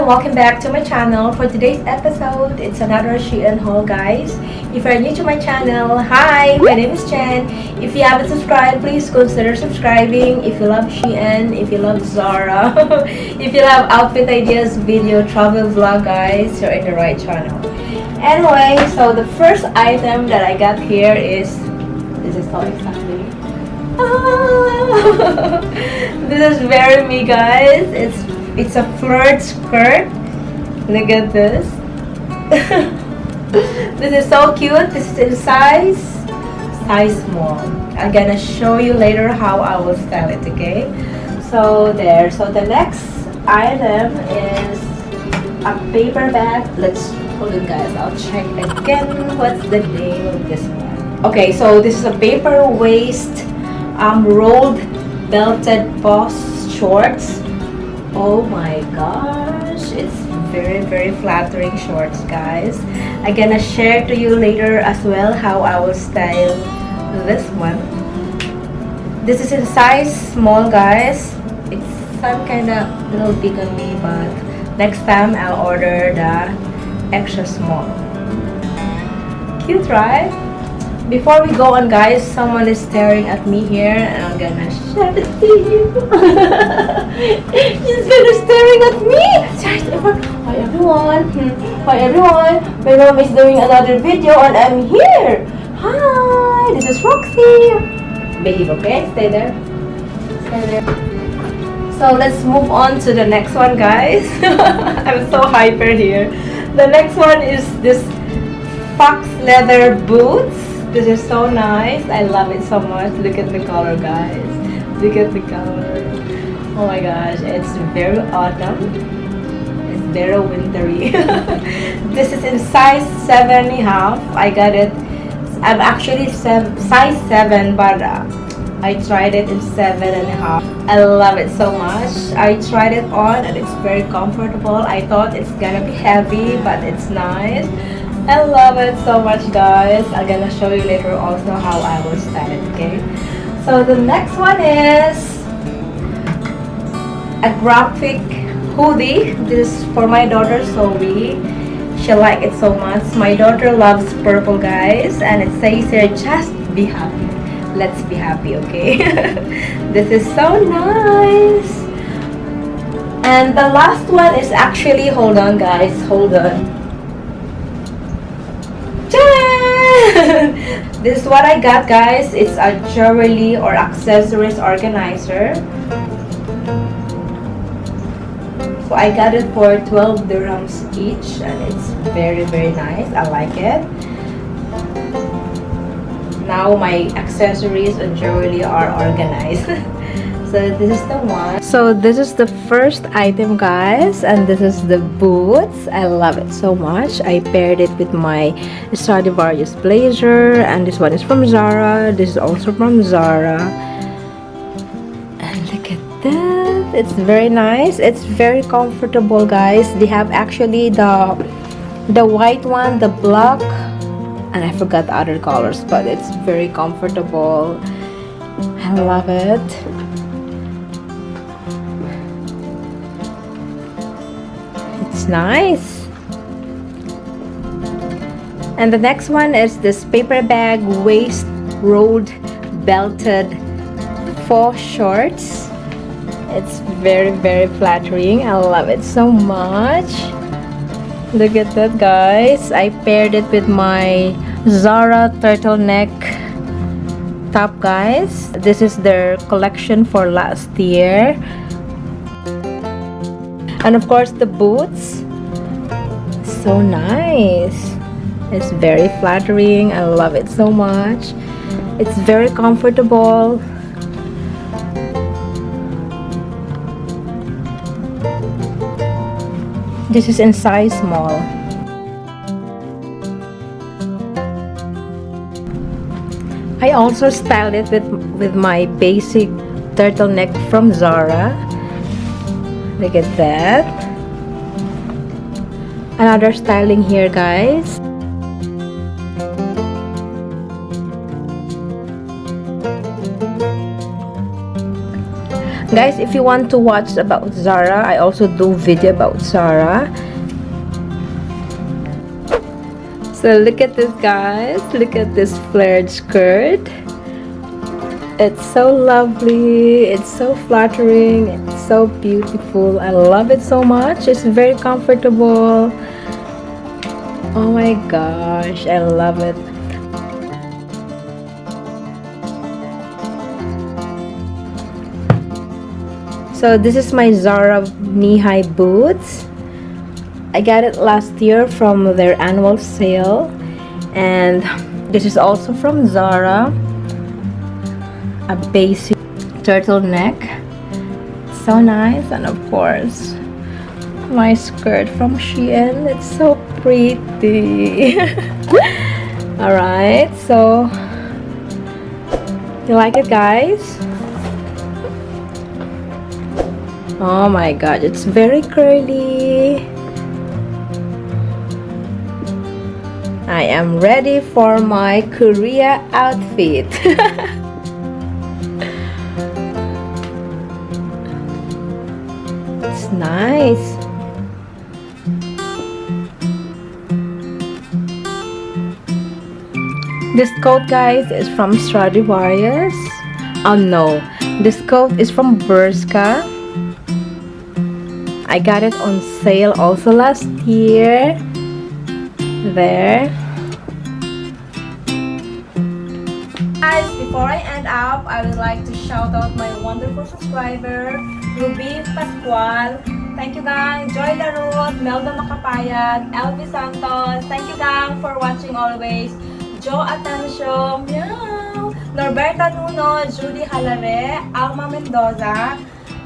welcome back to my channel. For today's episode, it's another Shein haul, guys. If you're new to my channel, hi, my name is Chen. If you haven't subscribed, please consider subscribing. If you love Shein, if you love Zara, if you love outfit ideas, video, travel vlog, guys, you're in the right channel. Anyway, so the first item that I got here is, this is so exciting. This is very me, guys. It's a flirt skirt. Look at this. This is so cute. This is in size small. I'm gonna show you later how I will style it, okay? So there. So the next item is a paper bag. Let's hold it, guys. I'll check again what's the name of this one. Okay, so this is a paper waist rolled belted Faux shorts. Oh my gosh, it's very flattering shorts, guys. I'm gonna share to you later as well how I will style this one. This is in size small, guys. It's some kind of little big on me, but next time I'll order the extra small. Cute, right? Before we go on, guys, someone is staring at me here and I'm gonna show it to you. He's gonna staring at me. Hi everyone. Hi everyone. My mom is doing another video and I'm here. Hi, this is Roxy. Behave, okay? Stay there. Stay there. So let's move on to the next one, guys. I'm so hyper here. The next one is this fox leather boots. This is so nice. I love it so much. Look at the color, guys. Look at the color. Oh my gosh, it's very autumn. It's very wintry. This is in size 7.5. I got it. I'm actually size 7, but I tried it in 7.5. I love it so much. I tried it on and it's very comfortable. I thought it's gonna be heavy, but it's nice. I love it so much, guys. I'm gonna show you later also how I will style it, okay? So the next one is a graphic hoodie. This is for my daughter Zoe. She liked it so much. My daughter loves purple, guys, and it says here, just be happy. Let's be happy, okay? This is so nice. And the last one is actually, hold on, guys, hold on. This is what I got, guys. It's a jewelry or accessories organizer. So I got it for 12 dirhams each and it's very nice. I like it. Now my accessories and jewelry are organized. So this is the one. So this is the first item, guys, and this is the boots. I love it so much. I paired it with my Stradivarius blazer, and this one is from Zara. This is also from Zara. And look at that. It's very nice. It's very comfortable, guys. They have actually the white one, the black, and I forgot the other colors, but it's very comfortable. I love it. It's nice. And the next one is this paper bag waist rolled belted Faux shorts. It's very flattering. I love it so much. Look at that, guys. I paired it with my Zara turtleneck top, guys. This is their collection for last year. And of course the boots, so nice. It's very flattering. I love it so much. It's very comfortable. This is in size small. I also styled it with my basic turtleneck from Zara. Look at that. Another styling here, guys. Guys, if you want to watch about Zara, I also do video about Zara. So look at this, guys. Look at this flared skirt. It's so lovely. It's so flattering. It's so beautiful. I love it so much. It's very comfortable. Oh my gosh, I love it. So this is my Zara knee-high boots. I got it last year from their annual sale, and this is also from Zara. A basic turtleneck, so nice. And of course my skirt from Shein. It's so pretty. Alright, so you like it, guys? Oh my god, it's very curly. I am ready for my Korea outfit. It's nice. This coat, guys, is from Stradivarius. Oh no, this coat is from Bershka. I got it on sale also last year. There. Guys, before I end up, I would like to shout out my wonderful subscriber, Ruby Pascual. Thank you, gang. Joy Larut, Melda Makapayag, Elvis Santos. Thank you, gang, for watching always. Joe Atencio, meow. Norberta Nuno, Judy Halare, Alma Mendoza,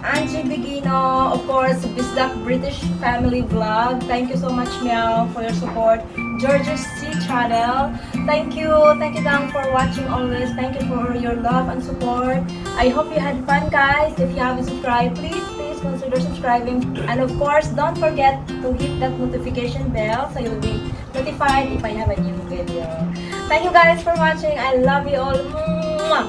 Angie Bigino, of course, Bisdak British Family Vlog. Thank you so much, meow, for your support. George's C Channel. Thank you gang, for watching always. Thank you for your love and support. I hope you had fun, guys. If you haven't subscribed, please consider subscribing. And of course, don't forget to hit that notification bell so you'll be notified if I have a new video. Thank you guys for watching. I love you all. Mwah!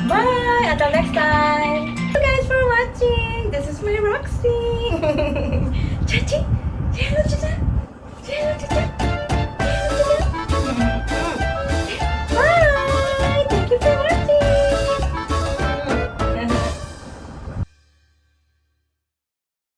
Bye! Until next time. Thank you guys for watching. This is my Roxy. Chachi! Hello, Chacha.